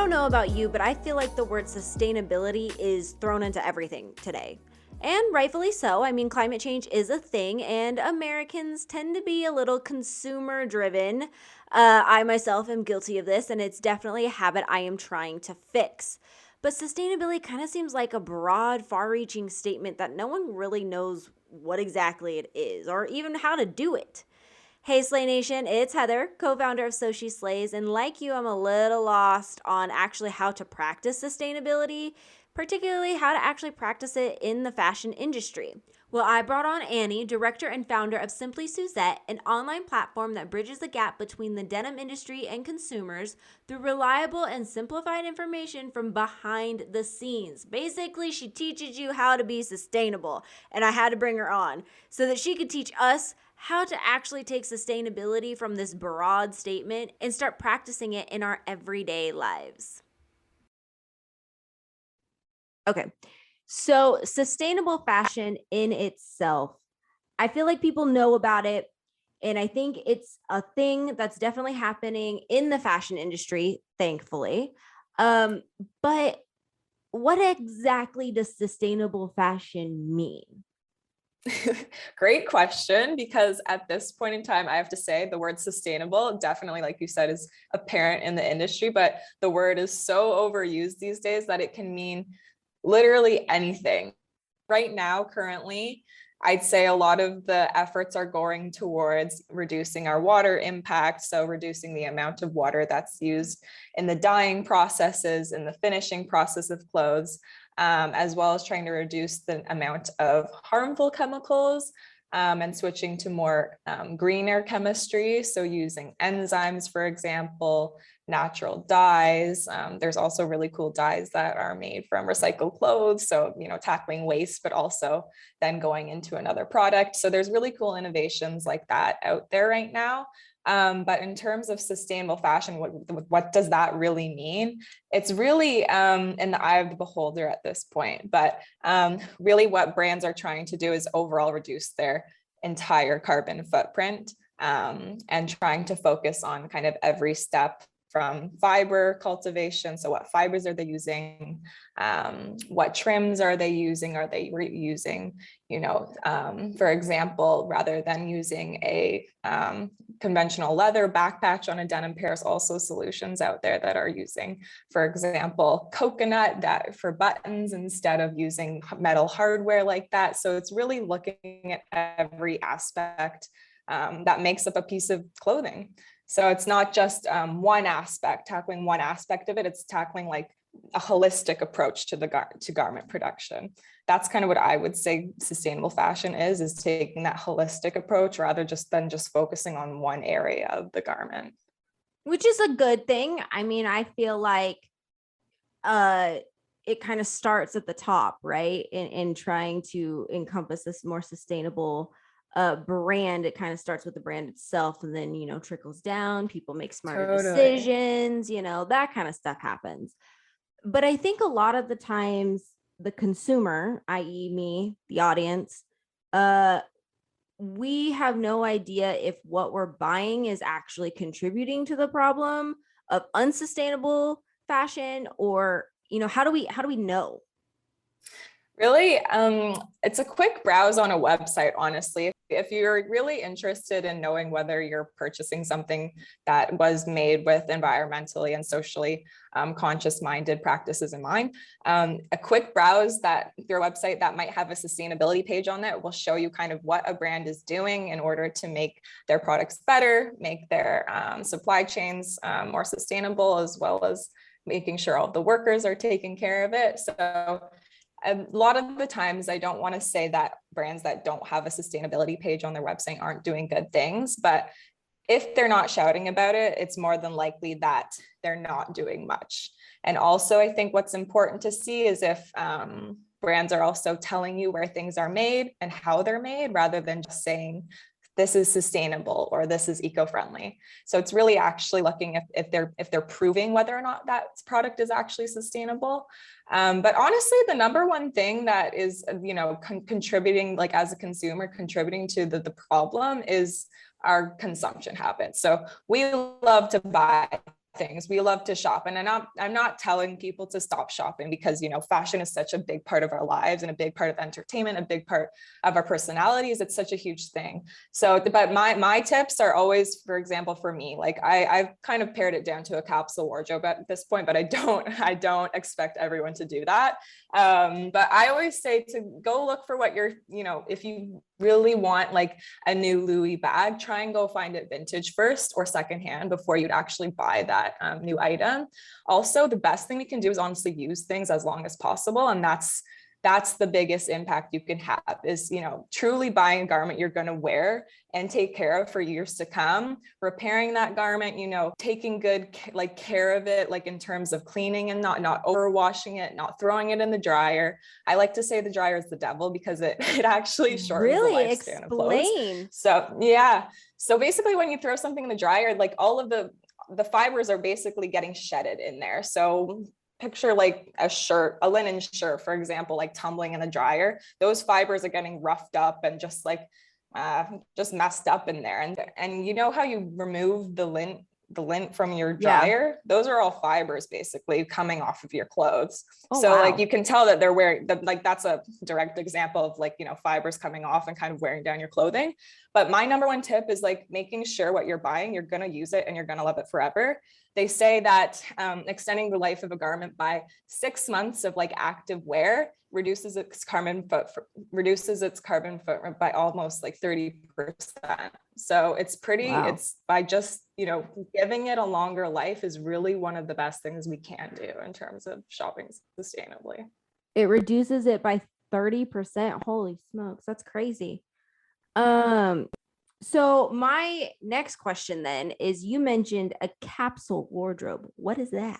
don't know about you, but I feel like the word sustainability is thrown into everything today. And rightfully so. I mean, climate change is a thing, and Americans tend to be a little consumer driven. I myself am guilty of this, and it's definitely a habit I am trying to fix. But sustainability kind of seems like a broad, far reaching statement that no one really knows what exactly it is or even how to do it. Hey, Slay Nation, it's Heather, co founder of So She Slays, and like you, I'm a little lost on actually how to practice sustainability, particularly how to actually practice it in the fashion industry. Well, I brought on Annie, director and founder of Simply Suzette, an online platform that bridges the gap between the denim industry and consumers through reliable and simplified information from behind the scenes. Basically, she teaches you how to be sustainable, and I had to bring her on so that she could teach us how to actually take sustainability from this broad statement and start practicing it in our everyday lives. Okay, so sustainable fashion in itself, I feel like people know about it. And I think it's a thing that's definitely happening in the fashion industry, thankfully. But what exactly does sustainable fashion mean? Great question, because at this point in time, I have to say the word sustainable definitely, like you said, is apparent in the industry, but the word is so overused these days that it can mean literally anything. Right now, currently, I'd say a lot of the efforts are going towards reducing our water impact. So reducing the amount of water that's used in the dyeing processes, in the finishing process of clothes, as well as trying to reduce the amount of harmful chemicals, and switching to more greener chemistry. So using enzymes, for example, natural dyes. There's also really cool dyes that are made from recycled clothes. So, tackling waste, but also then going into another product. So there's really cool innovations like that out there right now. But in terms of sustainable fashion, what does that really mean? It's really in the eye of the beholder at this point. But really what brands are trying to do is overall reduce their entire carbon footprint, and trying to focus on kind of every step from fiber cultivation. So what fibers are they using? What trims are they using? Are they reusing, for example, rather than using a conventional leather back patch on a denim pair, is also solutions out there that are using, for example, coconut that for buttons instead of using metal hardware like that. So it's really looking at every aspect that makes up a piece of clothing. So it's not just one aspect, tackling one aspect of it, it's tackling like a holistic approach to to garment production. That's kind of what I would say sustainable fashion is taking that holistic approach rather than just focusing on one area of the garment. Which is a good thing. I mean, I feel like it kind of starts at the top, right? In trying to encompass this more sustainable brand. It kind of starts with the brand itself and then, trickles down. People make smarter decisions, that kind of stuff happens. But I think a lot of the times the consumer, i.e. me, the audience, we have no idea if what we're buying is actually contributing to the problem of unsustainable fashion, or how do we know? Really, it's a quick browse on a website, honestly. If you're really interested in knowing whether you're purchasing something that was made with environmentally and socially conscious minded practices in mind, a quick browse that your website that might have a sustainability page on it will show you kind of what a brand is doing in order to make their products better, make their supply chains more sustainable, as well as making sure all the workers are taking care of it. So a lot of the times, I don't want to say that brands that don't have a sustainability page on their website aren't doing good things, but if they're not shouting about it, it's more than likely that they're not doing much. And also, I think what's important to see is if brands are also telling you where things are made and how they're made, rather than just saying, this is sustainable or this is eco-friendly. So it's really actually looking if they're proving whether or not that product is actually sustainable. But honestly, the number one thing that is, contributing, like as a consumer, contributing to the problem is our consumption habits. So we love to buy things. We love to shop. And I'm not telling people to stop shopping because, fashion is such a big part of our lives and a big part of entertainment, a big part of our personalities. It's such a huge thing. So, but my tips are always, for example, for me, like I've kind of pared it down to a capsule wardrobe at this point, but I don't expect everyone to do that. But I always say to go look for what you're, if you really want like a new Louis bag, try and go find it vintage first or secondhand before you'd actually buy that new item. Also, the best thing you can do is honestly use things as long as possible. And that's the biggest impact you can have is, truly buying a garment you're going to wear and take care of for years to come, repairing that garment, taking good care of it, like in terms of cleaning and not overwashing it, not throwing it in the dryer. I like to say the dryer is the devil because it actually shortens the lifespan of clothes. Explain. So yeah. So basically when you throw something in the dryer, like all of the fibers are basically getting shedded in there. So picture like a linen shirt, for example, like tumbling in the dryer. Those fibers are getting roughed up and just just messed up in there. And you know how you remove the lint from your dryer? Yeah. Those are all fibers basically coming off of your clothes. Oh, so wow. Like you can tell that they're wearing that's a direct example of fibers coming off and kind of wearing down your clothing. But my number one tip is like making sure what you're buying, you're going to use it and you're going to love it forever. They say that extending the life of a garment by 6 months of like active wear reduces its carbon footprint by almost like 30%. So it's pretty, wow. It's by just, giving it a longer life is really one of the best things we can do in terms of shopping sustainably. It reduces it by 30%. Holy smokes. That's crazy. So my next question then is, you mentioned a capsule wardrobe. What is that?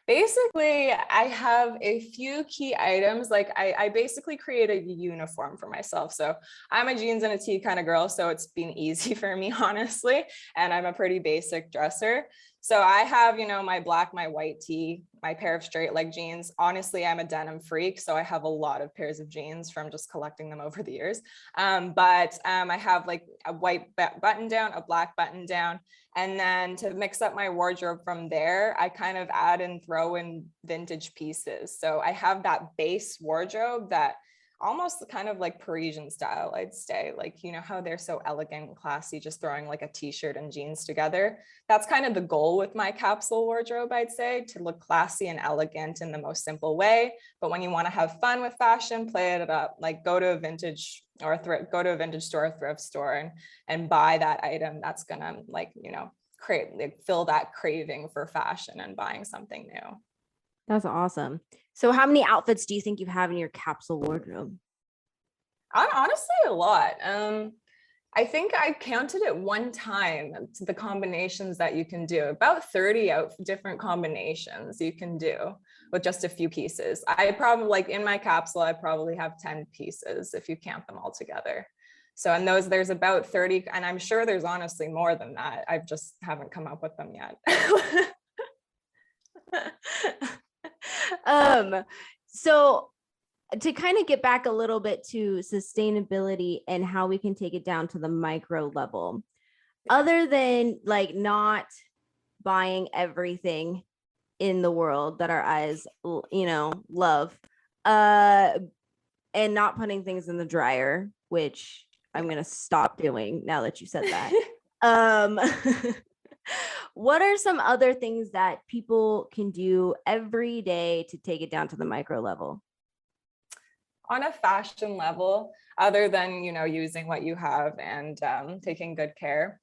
Basically, I have a few key items. Like I basically created a uniform for myself. So I'm a jeans and a tee kind of girl. So it's been easy for me, honestly. And I'm a pretty basic dresser. So I have, my black, my white tee, my pair of straight leg jeans. Honestly, I'm a denim freak. So I have a lot of pairs of jeans from just collecting them over the years. But I have like a white button down, a black button down. And then to mix up my wardrobe from there, I kind of add and throw in vintage pieces. So I have that base wardrobe that almost kind of like Parisian style, I'd say, like, how they're so elegant and classy, just throwing like a t-shirt and jeans together. That's kind of the goal with my capsule wardrobe, I'd say, to look classy and elegant in the most simple way. But when you want to have fun with fashion, play it up, like go to a vintage store or thrift store and buy that item that's gonna fill that craving for fashion and buying something new. That's awesome. So how many outfits do you think you have in your capsule wardrobe? Honestly, a lot. I think I counted it one time, the combinations that you can do, about 30 different combinations you can do with just a few pieces. I probably, in my capsule, I probably have 10 pieces if you count them all together. So in those, there's about 30, and I'm sure there's honestly more than that. I just haven't come up with them yet. So to kind of get back a little bit to sustainability and how we can take it down to the micro level, other than like not buying everything in the world that our eyes, love, and not putting things in the dryer, which I'm going to stop doing now that you said that. What are some other things that people can do every day to take it down to the micro level? On a fashion level, other than, using what you have and taking good care,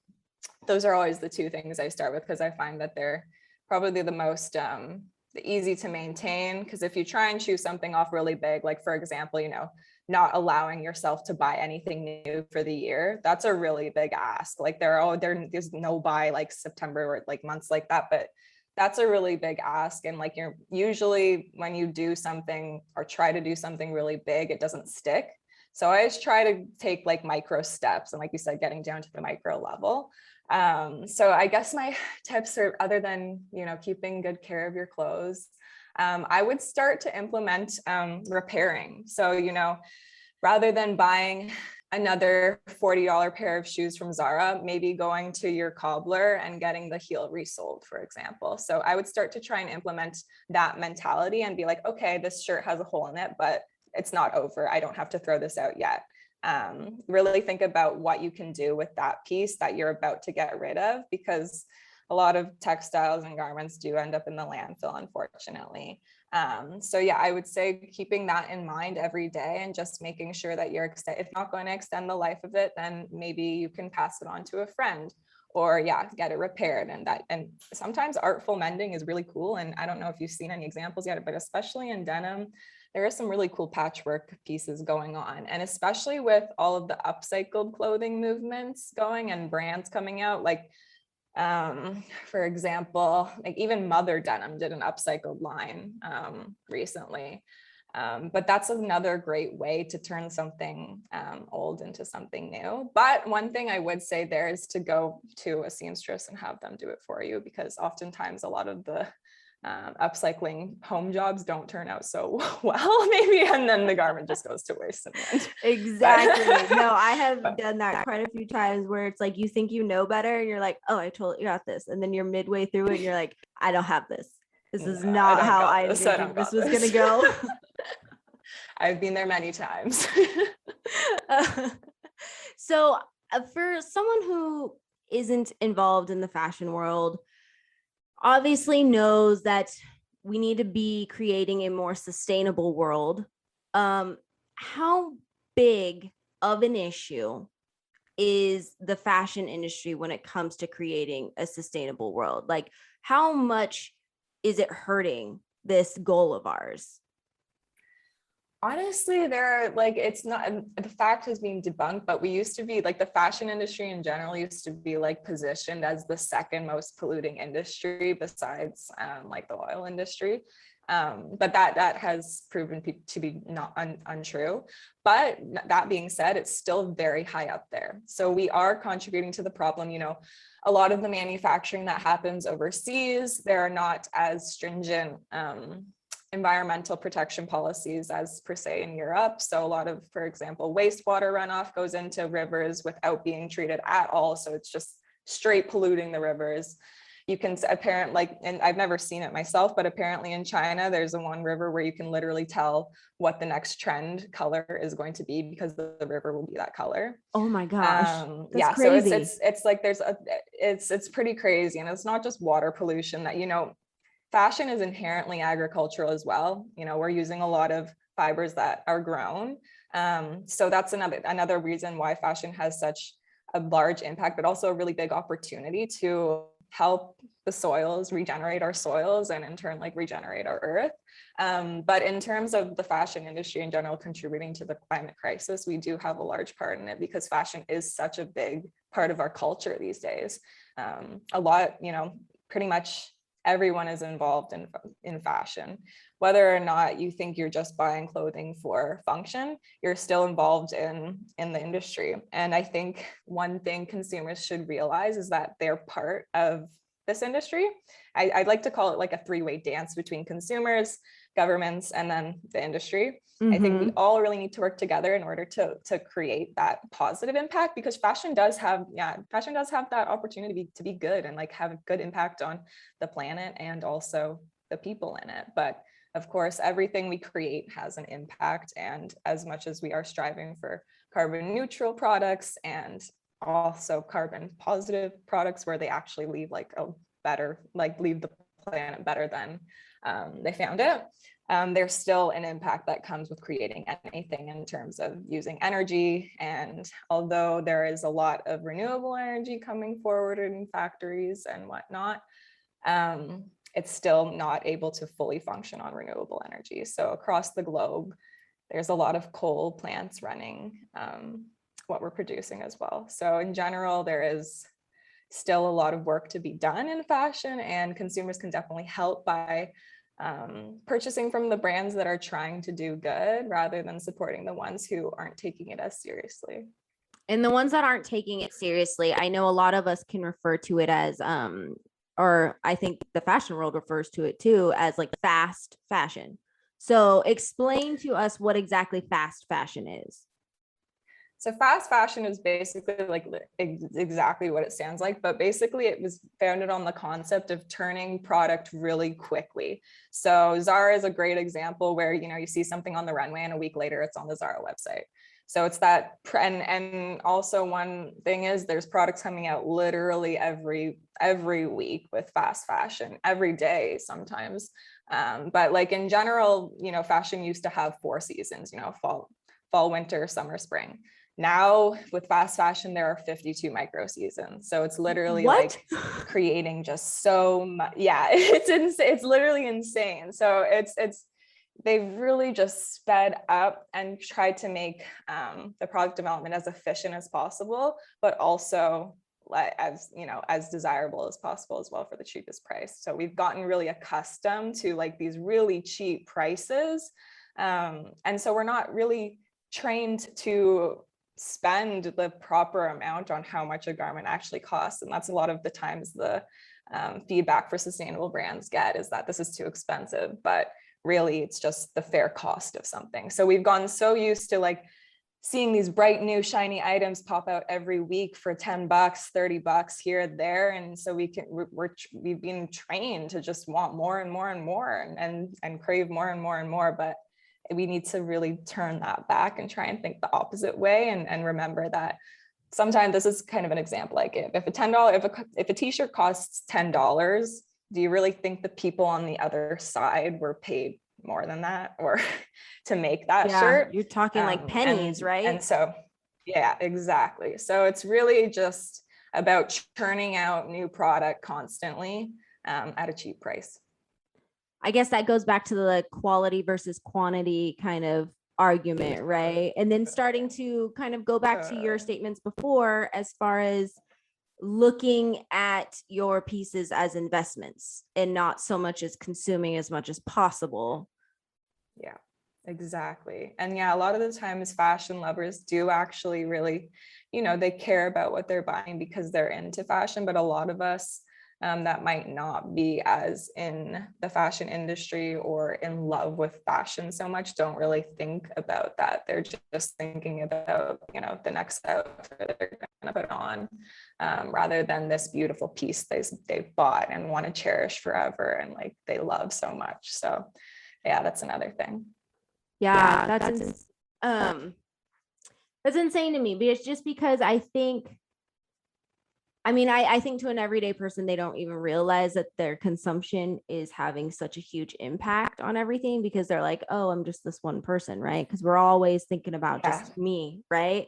those are always the two things I start with, because I find that they're probably the most easy to maintain. Because if you try and choose something off really big, like for example, not allowing yourself to buy anything new for the year, that's a really big ask. Like there's no buy like September or like months like that, but that's a really big ask. And like, you're usually, when you do something or try to do something really big, it doesn't stick. So I just try to take like micro steps, and like you said, getting down to the micro level. So I guess my tips are, other than, keeping good care of your clothes, I would start to implement repairing. So, rather than buying another $40 pair of shoes from Zara, maybe going to your cobbler and getting the heel resold, for example. So I would start to try and implement that mentality and be like, okay, this shirt has a hole in it, but it's not over. I don't have to throw this out yet. Really think about what you can do with that piece that you're about to get rid of, because a lot of textiles and garments do end up in the landfill, unfortunately. So yeah, I would say keeping that in mind every day and just making sure that if you're not going to extend the life of it, then maybe you can pass it on to a friend, or yeah, get it repaired. And sometimes artful mending is really cool. And I don't know if you've seen any examples yet, but especially in denim, there are some really cool patchwork pieces going on. And especially with all of the upcycled clothing movements going and brands coming out, like for example, like even Mother Denim did an upcycled line recently. But that's another great way to turn something old into something new. But one thing I would say there is to go to a seamstress and have them do it for you, because oftentimes a lot of the upcycling home jobs don't turn out so well, maybe, and then the garment just goes to waste in the end. Exactly. No, I have done that quite a few times where it's like you think you know better and you're like, oh, I totally got this. And then you're midway through it and you're like, I don't have this. This is not how I envisioned this was going to go. I've been there many times. So for someone who isn't involved in the fashion world, obviously knows that we need to be creating a more sustainable world. How big of an issue is the fashion industry when it comes to creating a sustainable world? Like, how much is it hurting this goal of ours? Honestly, it's not, the fact has been debunked, but we used to be like, the fashion industry in general used to be like positioned as the second most polluting industry besides like the oil industry. But that has proven to be not untrue. But that being said, it's still very high up there. So we are contributing to the problem. You know, a lot of the manufacturing that happens overseas, there are not as stringent environmental protection policies as per se in Europe. So a lot of, for example, wastewater runoff goes into rivers without being treated at all. So it's just straight polluting the rivers. You can and I've never seen it myself, but apparently in China, there's one river where you can literally tell what the next trend color is going to be, because the river will be that color. Oh my gosh. Yeah, crazy. so it's like it's pretty crazy. And it's not just water pollution that, you know, fashion is inherently agricultural as well. You know, we're using a lot of fibers that are grown. So that's another reason why fashion has such a large impact, but also a really big opportunity to help the soils, regenerate our soils, and in turn, like regenerate our earth. But in terms of the fashion industry in general contributing to the climate crisis, we do have a large part in it, because fashion is such a big part of our culture these days. A lot, you know, pretty much everyone is involved in fashion. Whether or not you think you're just buying clothing for function, you're still involved in the industry. And I think one thing consumers should realize is that they're part of this industry. I'd like to call it like a three-way dance between consumers, governments, and then the industry. Mm-hmm. I think we all really need to work together in order to create that positive impact, because fashion does have that opportunity to be good and like have a good impact on the planet and also the people in it. But of course, everything we create has an impact. And as much as we are striving for carbon neutral products and also carbon positive products where they actually leave leave the planet better than they found it, there's still an impact that comes with creating anything in terms of using energy. And although there is a lot of renewable energy coming forward in factories and whatnot, it's still not able to fully function on renewable energy. So across the globe, there's a lot of coal plants running what we're producing as well. So in general, there is still a lot of work to be done in fashion, and consumers can definitely help by purchasing from the brands that are trying to do good rather than supporting the ones who aren't taking it as seriously. And the ones that aren't taking it seriously, I know a lot of us can refer to it as or I think the fashion world refers to it too as like fast fashion. So explain to us what exactly fast fashion is. So fast fashion is basically like exactly what it sounds like, but basically it was founded on the concept of turning product really quickly. So Zara is a great example where, you know, you see something on the runway and a week later it's on the Zara website. So it's that, and also one thing is there's products coming out literally every week with fast fashion, every day sometimes. But like in general, you know, fashion used to have 4 seasons, you know, fall, winter, summer, spring. Now with fast fashion, there are 52 micro seasons. So it's literally What? like creating just so much. Yeah, it's insane. It's literally insane. So it's they've really just sped up and tried to make the product development as efficient as possible, but also as, you know, as desirable as possible as well for the cheapest price. So we've gotten really accustomed to like these really cheap prices. And so we're not really trained to spend the proper amount on how much a garment actually costs. And that's a lot of the times the feedback for sustainable brands get, is that this is too expensive, but really it's just the fair cost of something. So we've gotten so used to like seeing these bright new shiny items pop out every week for $10, $30 here, there. And so we've been trained to just want more and more and more and crave more and more and more. But we need to really turn that back and try and think the opposite way, and remember that sometimes this is kind of an example I give. If a t-shirt costs $10, do you really think the people on the other side were paid more than that, or to make that shirt? You're talking like pennies, right? And so, yeah, exactly. So it's really just about churning out new product constantly at a cheap price. I guess that goes back to the quality versus quantity kind of argument, right? And then starting to kind of go back to your statements before, as far as looking at your pieces as investments and not so much as consuming as much as possible. Yeah, exactly. And yeah, a lot of the times fashion lovers do actually really, you know, they care about what they're buying because they're into fashion, but a lot of us that might not be as in the fashion industry or in love with fashion so much don't really think about that. They're just thinking about, you know, the next outfit they're going to put on, rather than this beautiful piece they've bought and want to cherish forever and like they love so much. So yeah, that's another thing. Yeah, that's insane to me. But it's just because I think, I mean, I think to an everyday person, they don't even realize that their consumption is having such a huge impact on everything, because they're like, oh, I'm just this one person, right? Because we're always thinking about just me, right?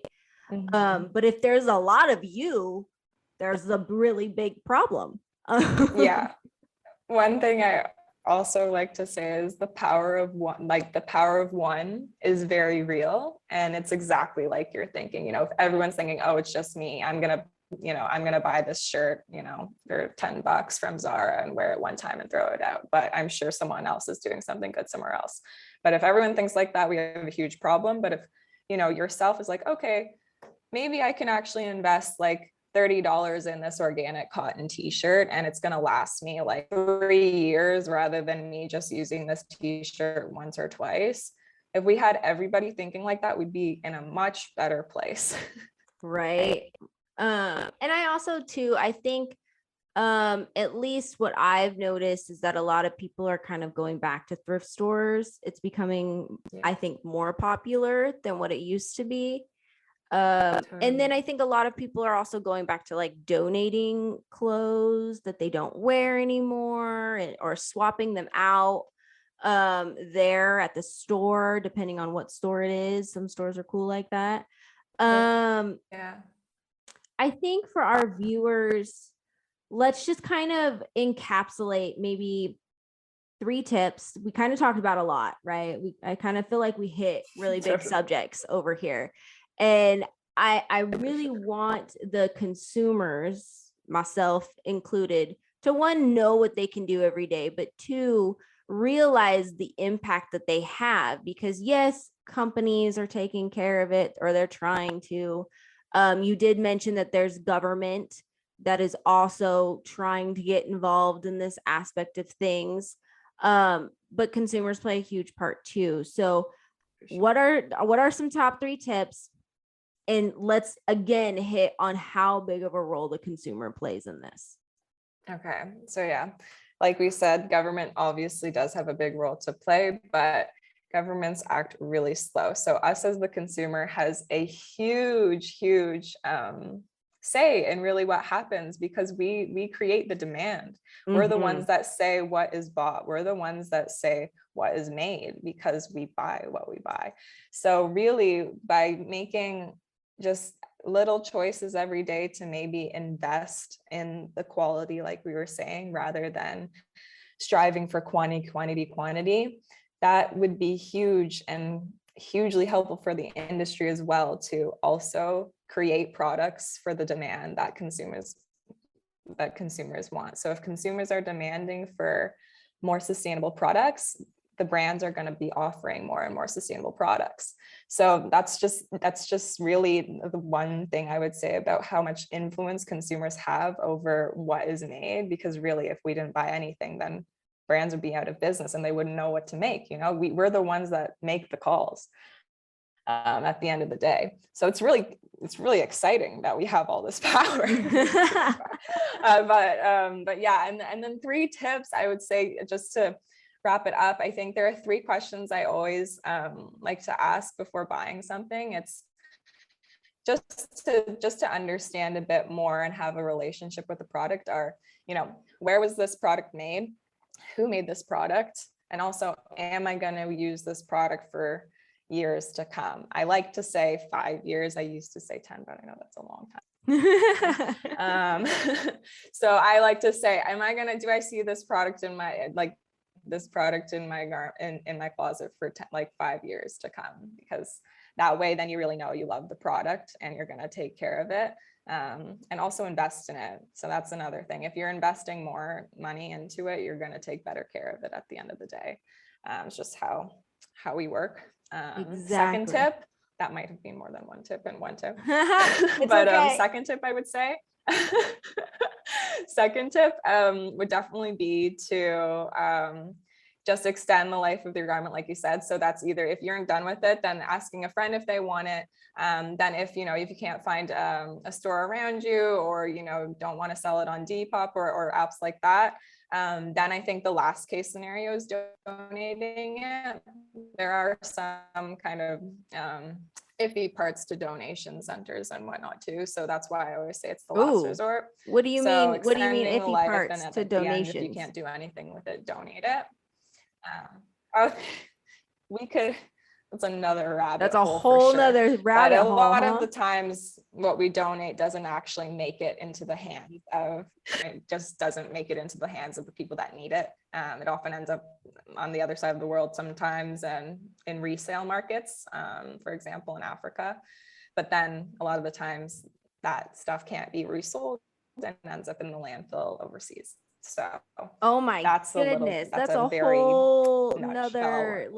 But if there's a lot of you, there's a really big problem. Yeah. One thing I also like to say is the power of one, like the power of one is very real. And it's exactly like you're thinking, you know, if everyone's thinking, oh, it's just me, I'm going to buy this shirt, you know, for $10 from Zara and wear it one time and throw it out. But I'm sure someone else is doing something good somewhere else. But if everyone thinks like that, we have a huge problem. But if, you know, yourself is like, okay, maybe I can actually invest like $30 in this organic cotton t-shirt and it's going to last me like 3 years rather than me just using this t-shirt once or twice. If we had everybody thinking like that, we'd be in a much better place. Right. And I also too, I think at least what I've noticed is that a lot of people are kind of going back to thrift stores. It's becoming, I think, more popular than what it used to be. And then I think a lot of people are also going back to like donating clothes that they don't wear anymore, or swapping them out there at the store, depending on what store it is. Some stores are cool like that. Yeah. I think for our viewers, let's just kind of encapsulate maybe 3 tips. We kind of talked about a lot, right? I kind of feel like we hit really big subjects over here. And I really want the consumers, myself included, to, one, know what they can do every day, but 2, realize the impact that they have. Because yes, companies are taking care of it, or they're trying to. You did mention that there's government that is also trying to get involved in this aspect of things. But consumers play a huge part too. So what are some top 3 tips And let's again hit on how big of a role the consumer plays in this. Okay. So yeah, like we said, government obviously does have a big role to play, but governments act really slow. So us as the consumer has a huge say in really what happens, because we create the demand. We're the ones that say what is bought. We're the ones that say what is made, because we buy what we buy. So really, by making just little choices every day to maybe invest in the quality, like we were saying, rather than striving for quantity, that would be huge and hugely helpful for the industry as well, to also create products for the demand that consumers want. So if consumers are demanding for more sustainable products, the brands are going to be offering more and more sustainable products. So that's just really the one thing I would say about how much influence consumers have over what is made, because really, if we didn't buy anything, then brands would be out of business and they wouldn't know what to make. We're the ones that make the calls at the end of the day. So it's really exciting that we have all this power. But yeah, and then 3 tips I would say, just to wrap it up. I think there are 3 questions I always like to ask before buying something. It's just to understand a bit more and have a relationship with the product. Are, where was this product made? Who made this product? And also, am I going to use this product for years to come? I like to say 5 years. I used to say 10, but I know that's a long time. So I like to say, do I see this product in my, in my closet for 5 years to come? Because that way, then you really know you love the product and you're going to take care of it. And also invest in it. So that's another thing. If you're investing more money into it, you're going to take better care of it at the end of the day. It's just how we work. Exactly. Second tip, that might have been more than one tip in one tip. But okay. Second tip, I would say, second tip would definitely be to just extend the life of your garment, like you said. So that's either, if you're done with it, then asking a friend if they want it. Then if you can't find a store around you, or don't want to sell it on Depop or apps like that, then I think the last case scenario is donating it. There are some kind of iffy parts to donation centers and whatnot too. So that's why I always say it's the last resort. What do you mean? What do you mean iffy parts to donations? If you can't do anything with it, donate it. That's another rabbit That's a hole. whole nother rabbit hole. A lot of the times what we donate doesn't actually make it into the hands of, it just doesn't make it into the hands of the people that need it. It often ends up on the other side of the world sometimes, and in resale markets, for example, in Africa. But then a lot of the times that stuff can't be resold and ends up in the landfill overseas. So oh my goodness, that's a whole nother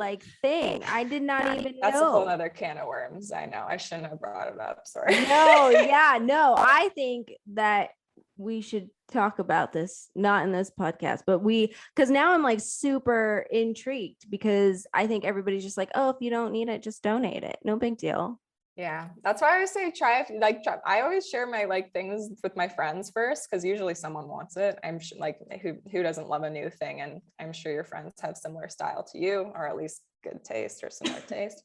thing. I did not even know. That's a whole other can of worms. I know I shouldn't have brought it up. Sorry. No, I think that we should talk about this, not in this podcast, but because now I'm super intrigued, because I think everybody's just oh, if you don't need it, just donate it. No big deal. Yeah, that's why I always say try. I always share my things with my friends first, because usually someone wants it. I'm sure, who doesn't love a new thing? And I'm sure your friends have similar style to you, or at least good taste or similar taste.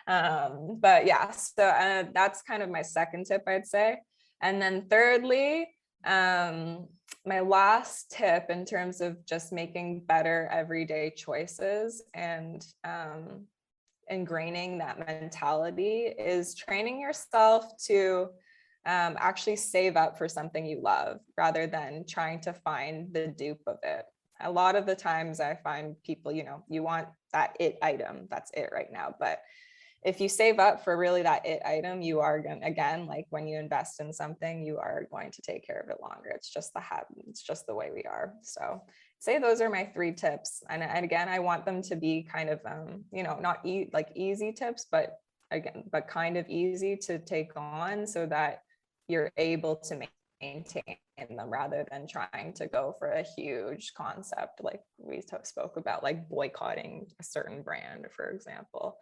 But yeah, so that's kind of my second tip, I'd say. And then thirdly, my last tip in terms of just making better everyday choices and ingraining that mentality is training yourself to actually save up for something you love, rather than trying to find the dupe of it. A lot of the times I find people, you want that it item, that's it right now. But if you save up for really that it item, you are going to, again, when you invest in something, you are going to take care of it longer. It's just the habit. It's just the way we are. So say those are my 3 tips. And again, I want them to be kind of, not easy tips, but kind of easy to take on, so that you're able to maintain them, rather than trying to go for a huge concept. Like we spoke about, boycotting a certain brand, for example,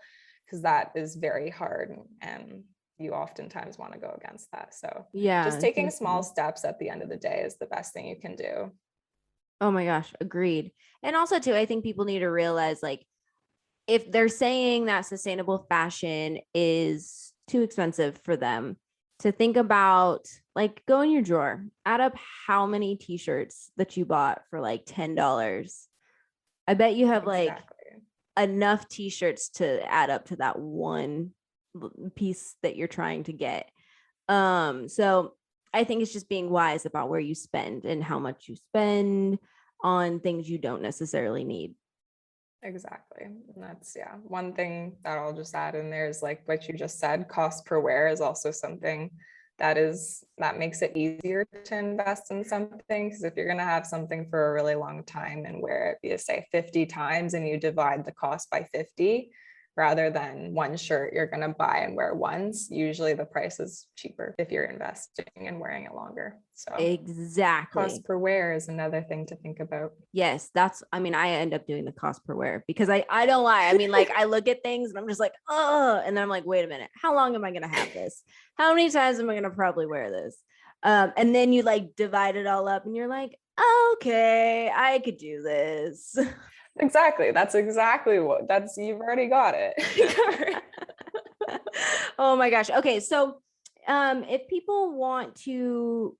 because that is very hard and you oftentimes want to go against that. So Yeah. just taking small definitely. steps at the end of the day is the best thing you can do. Oh my gosh, agreed. And also too, I think people need to realize like if they're saying that sustainable fashion is too expensive for them, to think about like go in your drawer, add up how many t-shirts that you bought for like $10. I bet you have like Exactly. enough t-shirts to add up to that one piece that you're trying to get. So I think it's just being wise about where you spend and how much you spend on things you don't necessarily need. Exactly. And that's, yeah, one thing that I'll just add in there is like what you just said, cost per wear is also something that makes it easier to invest in something. Because if you're going to have something for a really long time and wear it, you say 50 times and you divide the cost by 50, rather than one shirt you're going to buy and wear once, usually the price is cheaper if you're investing and wearing it longer. So cost Exactly. per wear is another thing to think about. Yes, I mean, I end up doing the cost per wear because I don't lie. I mean, like I look at things and I'm just like, oh, and then I'm like, wait a minute, how long am I gonna have this? How many times am I gonna probably wear this? And then you like divide it all up and you're like, okay, I could do this. Exactly. That's exactly you've already got it. Oh my gosh. Okay, so if people want to,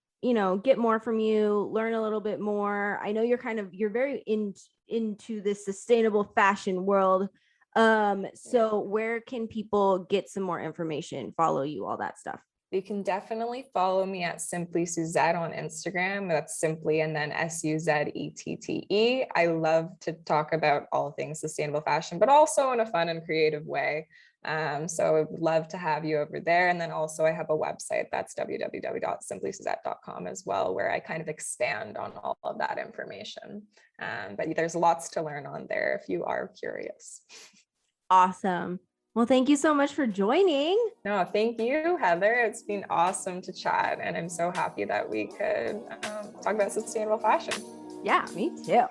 get more from you, learn a little bit more. I know you're very into this sustainable fashion world. Yeah. So where can people get some more information, follow you, all that stuff? You can definitely follow me at Simply Suzette on Instagram. That's simply and then SUZETTE. I love to talk about all things sustainable fashion, but also in a fun and creative way. So I would love to have you over there. And then also I have a website that's www.simplysuzette.com as well, where I kind of expand on all of that information. But there's lots to learn on there if you are curious. Awesome. Well, thank you so much for joining. No, thank you, Heather. It's been awesome to chat, and I'm so happy that we could talk about sustainable fashion. Yeah, me too.